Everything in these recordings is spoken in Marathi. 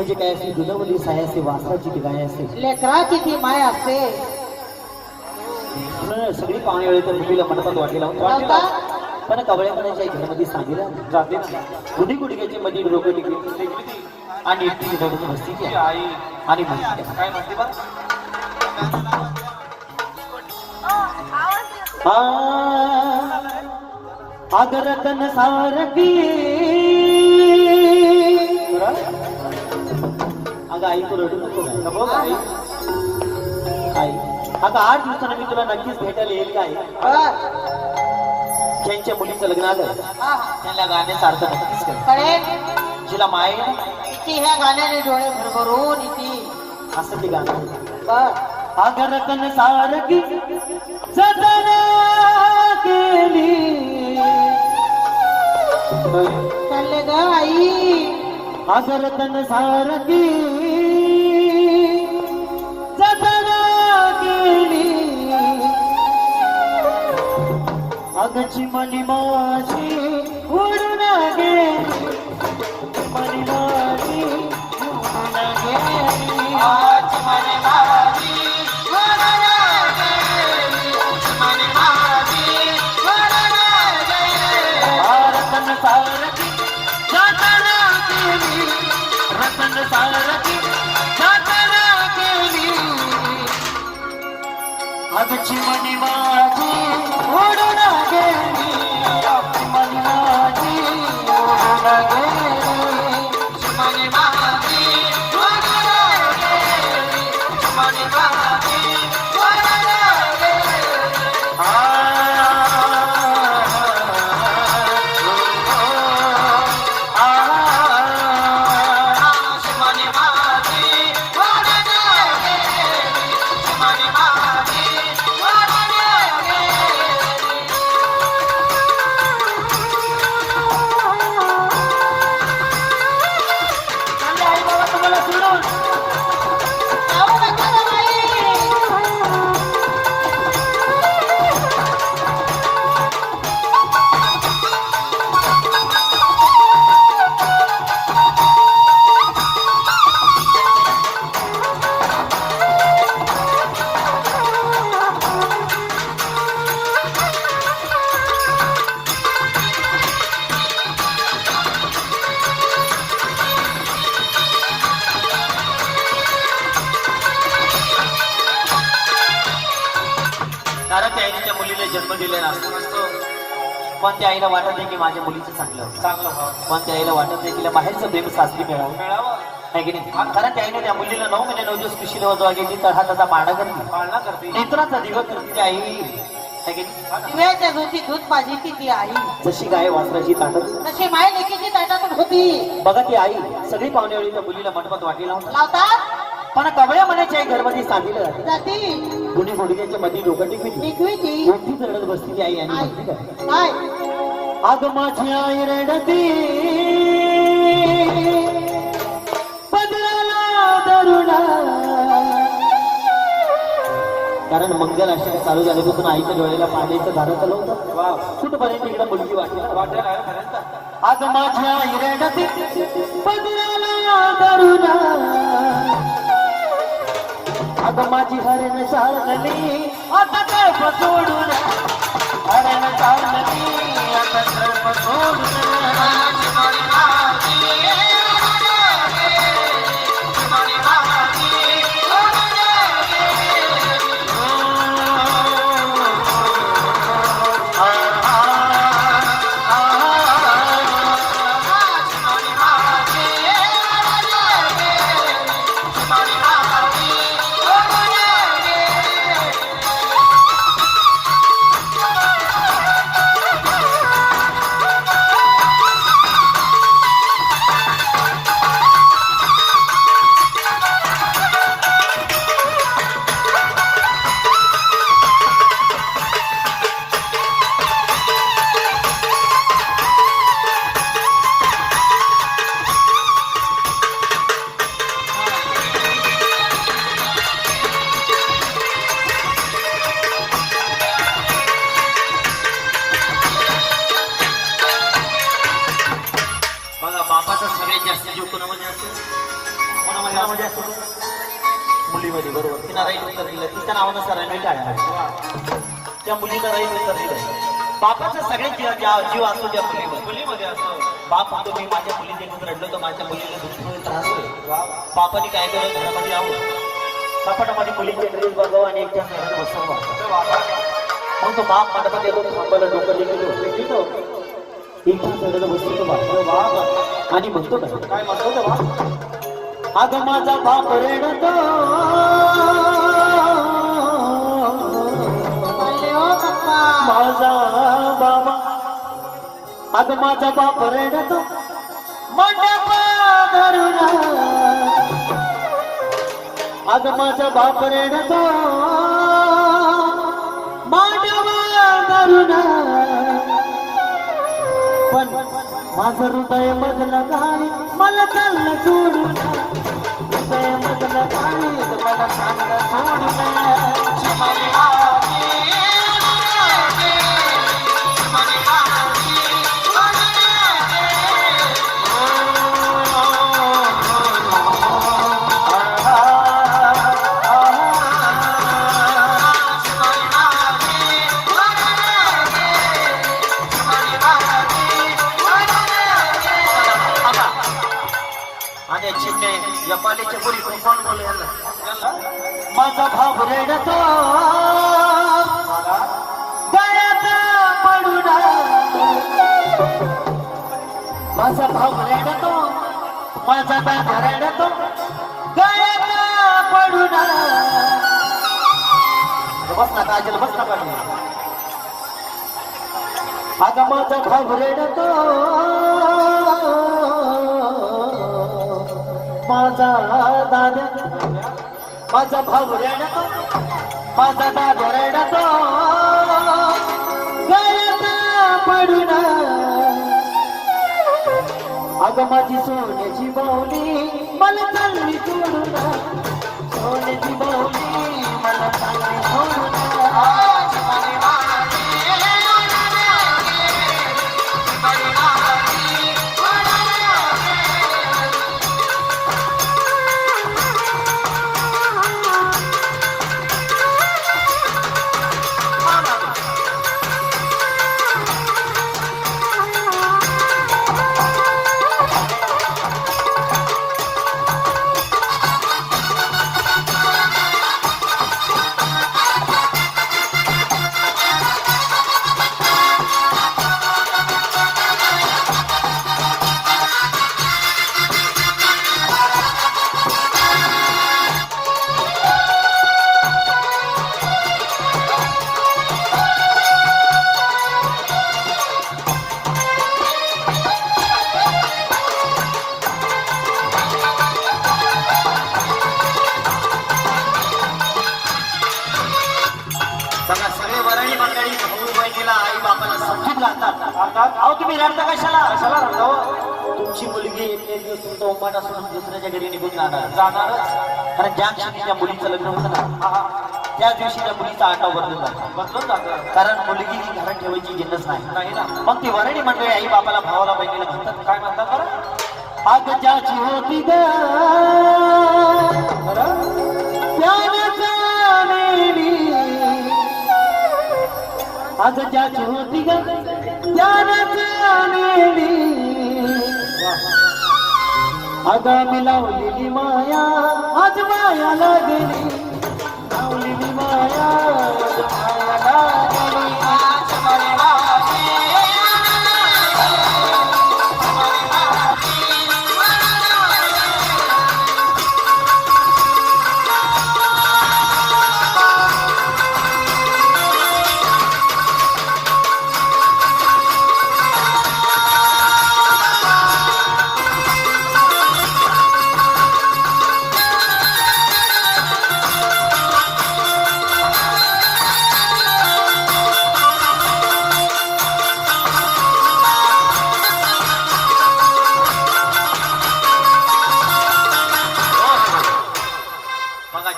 म्हणजे काय असते, दुधावली साय असते, वासराची ती गाय असते, लेकराची ती माय असते. सगळी पाहुणे वेळे तर मुलीला मंडपात वाटेला पण कवळ्यापणाच्या घरामध्ये सांगितलं जाते ना. गुढी गुडघ्याची मध्ये डोकं टिकली आणि ती रडून बसती ती आई आणि म्हणते काय म्हणते बा, अगर तन सारखी अगं आई तू रडू नको बघ आई. आई अगं 8 दिवसानं मी तुला नक्कीच भेटायला येईल काय. ज्यांच्या मुलीचं लग्न आलं त्यांना गाण्याचा अर्थ नक्कीच कर. जिला माय ती ह्या गाण्याने डोळे भरभरून येते असं ती गाणं. अगर तन सारखी जतन केली चालले ग आई. अगर तन सारखी जतन केली अगची मनी माझी उडून गेली, मनी माझी उडून गेली, आजी मनी माझी उडून गेली, मनी माझी उडून गेली. रतन सारखी जतन केली, रतन सारखी जतन केली अगची मनी माझी उडून गेली, मनी माझी उडून गेली, मनी माझी उडून गेली, मनी माझी उडून गेली. कारण त्या आईने त्या मुलीला जन्म दिलेला असतो, पण त्या आईला वाटत नाही की माझ्या मुलीचं चांगलं पण त्या आईला वाटत नाही की बाहेरचं प्रेम सासरी मिळावं आहे की नाही. कारण त्या आईने त्या मुलीला 9 महिने 9 दिवस कृषी देवजवा गेली, तर हा त्याचा पाळणा करते, नेत्राचा दिवस करते ती आई आहे की नाही. दिव्याच्या झोती दूध पाजी ती आई, जशी गाय वासराची ताटत तशी माय लेकीची ताटात होती. बघा ती आई सगळी पाहुणे वेळी त्या मुलीला मंडपात वाटी लावतात पण कवळ्या मनाच्या आई घरमध्ये सांगितलं जाती गुन्हे गुडघ्याच्या मध्ये डोकं टिकविती मोठीच रडत बसली ती आई आणि म्हणते काय अग माझी आई रडती पदराला दरुणा. कारण मंगल अष्टक चालू झाल्यापासून आईच्या डोळ्याला पाण्याचं धारा चालवतं कुठपर्यंत इकडे मुलगी वाटेल. अग माझी आई रडती पदराला दरुणा, अग माझी हरण चालली आता कळप सोडून, हरण चालली आता कळप सोडून. कशामध्ये असतो मुलीमध्ये बरोबर तिनं राईट उत्तर दिलं तिच्या नावानं सरांनी टाळ्या त्या मुलीनं राईट उत्तर दिलं बापाचा सगळ्यात जीव असतो त्या मुलीमध्ये असतो बाप म्हणतो मी माझ्या मुली देखून रडलो तर माझ्या मुलीला दुसरीमध्ये त्रास होईल बापाने काय केलं घरामध्ये यावं कपाटामध्ये मुलीचे ड्रेस बघावं आणि एकट्या घरात बसवावं मग तो बाप मंडपात येतो थांबायला डोकं देखील एकट्या घराला बसतो बाप आणि म्हणतो काय म्हणतो तो बाप अगं माझा बाप रडतो माझा बाबा अगं माझा बाप रडतो मंडपा धरून अगं माझा बाप रडतो मांडवा धरून पण माझं हृदय मधलं गाणी मला चाललं सोडून हृदय मधलं गाणी मला चाललं सोडून आणि चिमणे या पालीच्या पुरी कोण बोल माझा भाव रडतो गळ्यात पडून माझा भाव रडतो माझा दादा रडतो गळ्यात पडून बस ना काजल बस ना काजल अगं माझा भाव रडतो माझा दादा माझा भाऊ रडतो माझा दादा रडतो गळ्यात पडून अगं माझी सोन्याची बाहुली मला चालली सोडून सोन्याची बाहुली मला चालली सोडून बघा सगळे वरणी मंडळी भाऊ बहिणीला आई बापाला समजून घालतात अहो तुम्ही रडता कशाला कशाला रडता तुमची मुलगी एक दिवस तुमचा उंबाट असून दुसऱ्याच्या घरी निघून जाणारच कारण ज्या क्षणी त्या मुलीचं लग्न होतं ना त्या दिवशी त्या मुलीचा आटा बदलून जातं कारण मुलगी ही घरात ठेवायची जिन्नस नाही ना मग ती वरणी मंडळी आई बापाला भावाला बहिणीला म्हणतात काय म्हणतात बरं अग ज्याची होती ग अग ज्याची होती ग अग मी लावलेली माया आज माया लागली लावलेली माया आज माया लागली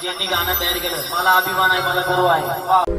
ज्यांनी गाणं तयार केलं मला अभिमान आहे मला गर्व आहे